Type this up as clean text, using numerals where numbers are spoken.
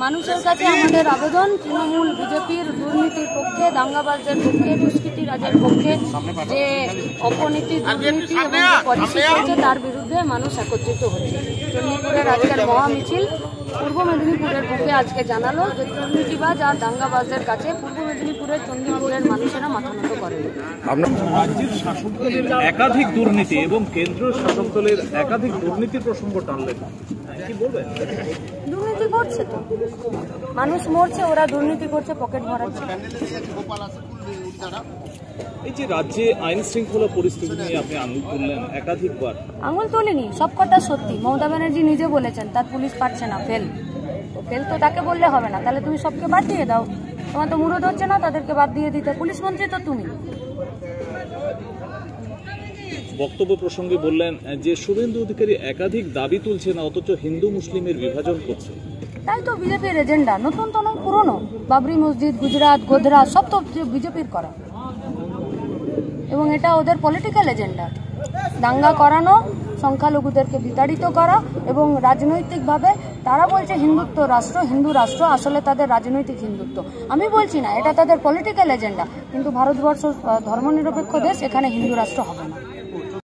মানুষের কাছে আমাদের আবেদন, তৃণমূল বিজেপির দুর্নীতির পক্ষে, দাঙ্গাবাজদের পক্ষে, দুষ্কৃতী রাজের পক্ষে, যে অপনীতি দুর্নীতি এবং পলিসি চলছে তার বিরুদ্ধে মানুষ একত্রিত হচ্ছে। চণ্ডীপুরের আজকের মহামিছিল পূর্ব মেদিনীপুরের পক্ষে আজকে জানালো যে দুর্নীতিবাজ আর দাঙ্গাবাজদের কাছে পূর্ব মেদিনীপুরের চণ্ডীপুরের মানুষেরা মাথা নত করেন। রাজ্যের শাসক দলের একাধিক দুর্নীতি এবং কেন্দ্রীয় শাসক দলের একাধিক দুর্নীতির প্রসঙ্গ টানলেন, কি বলবেন? দুর্নীতি করছে তো, মানুষ মরছে, ওরা দুর্নীতি করছে, পকেট ভরাচ্ছে। এই যে রাজ্যে আইন শৃঙ্খলা পরিস্থিতি নিয়ে আপনি আঙুল তুললেন একাধিকবার। আঙুল তুলিনি, সবকটা সত্যি। মমতা ব্যানার্জি নিজে বলেছেন তার পুলিশ পারছে না, ফেল তো তাকে বললে হবে না, তাহলে তুমি সবকে বাদ দিয়ে দাও। তোমার তো মুরদ হচ্ছে না তাদেরকে বাদ দিয়ে দিতে, পুলিশ মন্ত্রী তো তুমি। বক্তব্য প্রসঙ্গে বললেন যে শুভেন্দু অধিকারী একাধিক দাবি তুলছেন অথচ হিন্দু মুসলিমের বিভাজন করছে। তাই তো বিজেপির এজেন্ডা, নতুন তো নয় পুরনো। বাবরি মসজিদ, গুজরাট, গোধরা সব তো বিজেপির করা, এবং এটা ওদের পলিটিক্যাল এজেন্ডা। দাঙ্গা করানো, সংখ্যালঘুদেরকে বিতাড়িত করা, এবং রাজনৈতিকভাবে তারা বলছে হিন্দুত্ব রাষ্ট্র, হিন্দু রাষ্ট্র, আসলে তাদের রাজনৈতিক হিন্দুত্ব। আমি বলছি না, এটা তাদের পলিটিক্যাল এজেন্ডা। কিন্তু ভারতবর্ষ ধর্মনিরপেক্ষ দেশ, এখানে হিন্দু রাষ্ট্র হবে না।